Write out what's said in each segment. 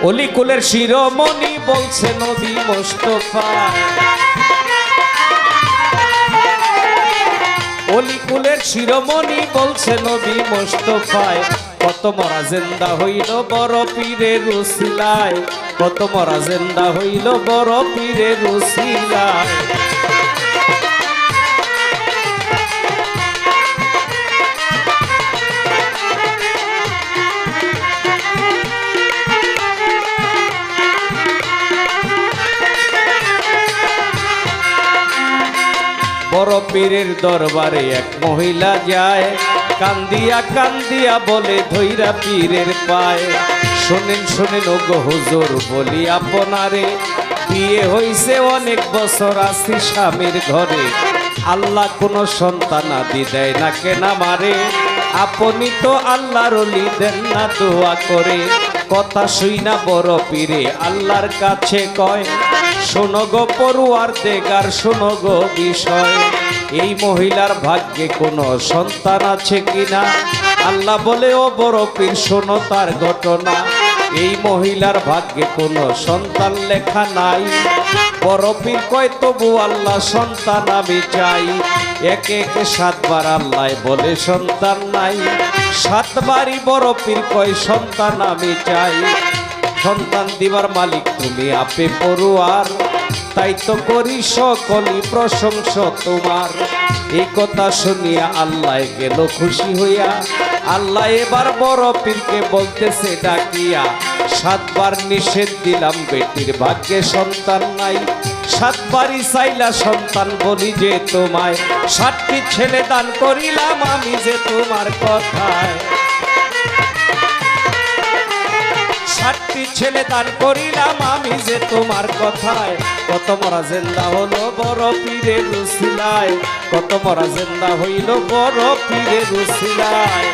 অলিকুলের শিরোমণি বলছে নবী মুস্তাফা, অলিকুলের শিরোমণি বলছে নবী মুস্তাফায়, কত মরা জিন্দা হইল বড় পীরের উসিলায়, কত মরা জিন্দা হইল বড় পীরের উসিলায়। বড় পীরের দরবারে এক মহিলা যায়, কান্দিয়া কান্দিয়া বলে ধৈরা পীরের পায়, শোনেন শোনেন ওগো হুজুর বলি আপনারে, বিয়ে হইছে অনেক বছর আছি স্বামীর ঘরে, আল্লাহ কোনো সন্তান আদি দেয় না কেন আমারে, আপনি তো আল্লাহর ওলি দেন না দোয়া করে, কথা শুইনা বড় পীরে আল্লাহর কাছে কয়, শোনো গো পড়ুয়ার দেগার শোনো গো বিষয়, এই মহিলার ভাগ্যে কোনো সন্তান আছে কিনা, আল্লাহ বলে ও বড় পীর শোনো তার ঘটনা, এই মহিলার ভাগ্যে কোনো সন্তান লেখা নাই, বড় পীর কয় তবু আল্লাহ সন্তান আমি চাই, একে একে 7 বার আল্লাহ বলে সন্তান নাই, 7 বারই বড় পীর কয় সন্তান আমি চাই, সন্তান দিবার মালিক তুমি আপে পড়ুয়ার, তাই তো করি সকলই প্রশংসা তোমার, এই কথা শুনিয়া আল্লাহ গেল খুশি হইয়া, আল্লাহ এবার বড় পীরকে বলতেছে ডাকিয়া, 7 বার নিষেধ দিলাম বেটির ভাগ্যে সন্তান নাই, 7 বারই চাইলা সন্তান বলি যে তোমায়, 7টি ছেলে দান করিলাম আমি যে তোমার কথায়, 7টি ছেলে দান করিলাম আমি যে তোমার কথায়, কত মরা জিন্দা হলো বড় পীরের উসিলায়, কত মরা জিন্দা হইল বড় পীরের উসিলায়।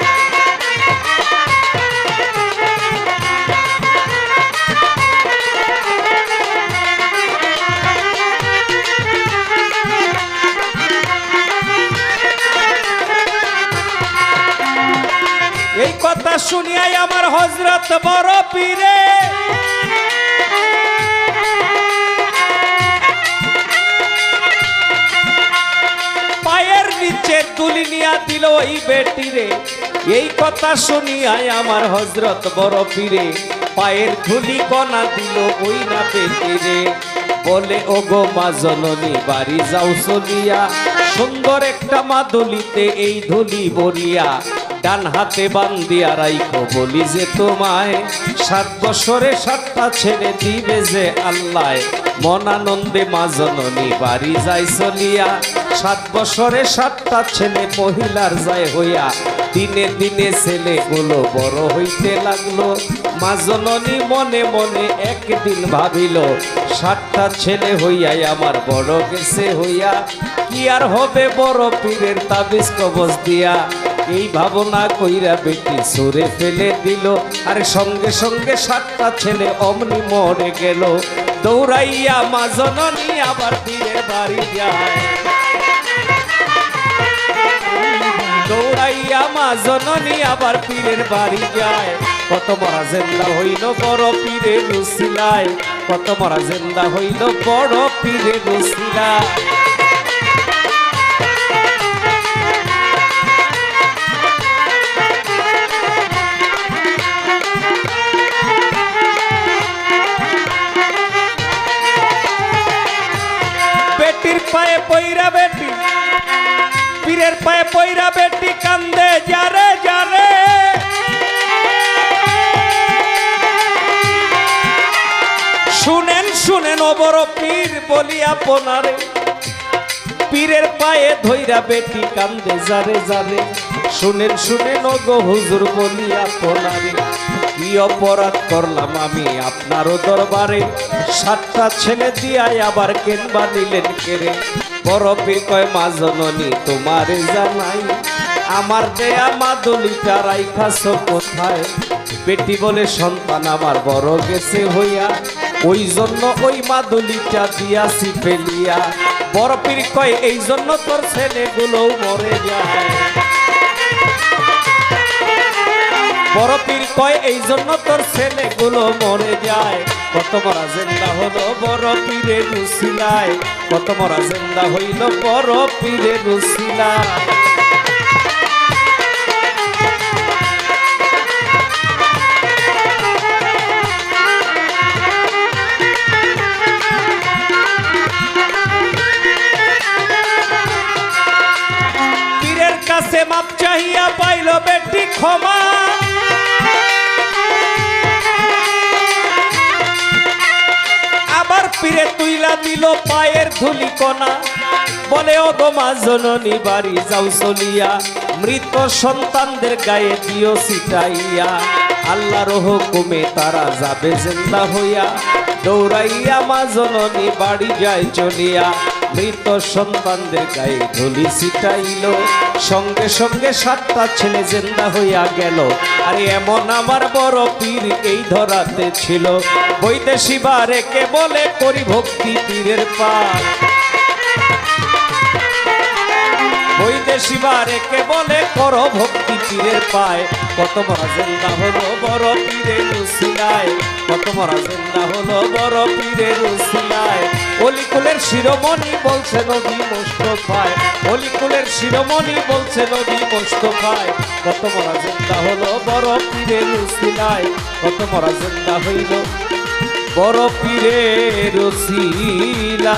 এই কথা শুনিয়াই আমার হযরত বড় পীরে পায়ের নিচে তুলি নিয়া দিল ওই বেটিরে, এই কথা শুনিয়াই আমার হযরত বড় পীরে পায়ের ধুলি কণা দিল ওই না বেটিরে, বলে ওগো মা জননী বাড়ি যাও চলিয়া, সুন্দর একটা মাদুলিতে এই ধুলি বলিয়া, ডান হাতে বান্দিয়া রাইখো বলি যে তোমায়, 7 বছরে 7টা ছেলে দিবে যে আল্লাহ, মন আনন্দে মা জননী বাড়ি যায় চলিয়া, 7 বছরে 7টা ছেলে মহিলার যায় হইয়া, দিনে দিনে ছেলেগুলো বড় হইতে লাগলো, মা জননী মনে মনে একদিন ভাবিল, 7টা ছেলে হইয়াই আমার বড় গেছে হইয়া, কি আর হবে বড় পীরের তাবিজ কবজ দিয়া, এই ভাবনা কইরা বেটি সরে ফেলে দিল, আর সঙ্গে সঙ্গে 7টা ছেলে অমনি মরে গেল, দৌড়াইয়া মা জননী আবার পীরের বাড়ি যায়, দৌড়াইয়া মা জননী আবার পীরের বাড়ি যায়, কত মরা জিন্দা হইল বড় পীরের উসিলায়, কত মরা জিন্দা হইল বড় পীরের উসিলায়। বেটির পায়ে পইরা বেটি পীরের পায়ে পইরা বেটি কান্দে যারে যারে, শুনেন শুনেন ও বড় পীর বলি আপনারে, পীরের পায়ে ধইরা বেটি কান্দে যারে যারে, শুনেন শুনেন ও গো হুজুর বলি আপনারে, কি অপরাধ করলাম আমি আপনারও দরবারে, 7টা ছেলে দিয়াই আবার কেনবা নিলেন কেড়ে, বড় পীর কয় মা জননী তোমারে জানাই, আমার দেয়া মাদুলিটা রাইখাছো কোথায়, বেটি বলে সন্তান আমার বড় গেছে হইয়া, ওই জন্য ওই মাদুলিটা দিয়াছি ফেলিয়া, বড় পীর কয় এই জন্য তোর ছেলেগুলো মরে যায়, বড় পীর কয় এই জন্য তোর ছেলেগুলো মরে যায়, কত মরা জিন্দা হলো বড় পীরের উসিলায়, কত মরা জিন্দা হইল বড় পীরের উসিলায়। পীরের কাছে মাপ চাহিয়া পাইল বেটি ক্ষমা, আবার পীরে তুইলা দিল পায়ের ধুলি কণা, বলে ও গো মা জননী বাড়ি যাও চলিয়া, মৃত সন্তানদের গায়ে দিও ছিটাইয়া, আল্লাহর হুকুমে তারা যাবে জিন্দা হইয়া, দৌড়াইয়া মা জননী বাড়ি যায় চলিয়া, মৃত সন্তানদের গায়ে ধুলি ছিটাইল, সঙ্গে সঙ্গে 7টা ছেলে জিন্দা হইয়া গেল। আরে এমন আমার বড় পীর এই ধরাতে ছিল, বৈদেশি বারেকে বলে করি ভক্তি পীরের পার, বৈদেশি বারেকে বলে করো ভক্তি পীরের পায়, কত মরা জিন্দা হলো বড় পীরের উসিলায়, কত মরা জিন্দা হলো বড় পীরের উসিলায়। অলিকুলের শিরোমণি বলছে নবী মুস্তাফায়, অলিকুলের শিরোমণি বলছে নবী মুস্তাফায়, কত মরা জিন্দা হলো বড় পীরের উসিলায়, কত মরা জিন্দা হইল বড় পীরের উসিলায়।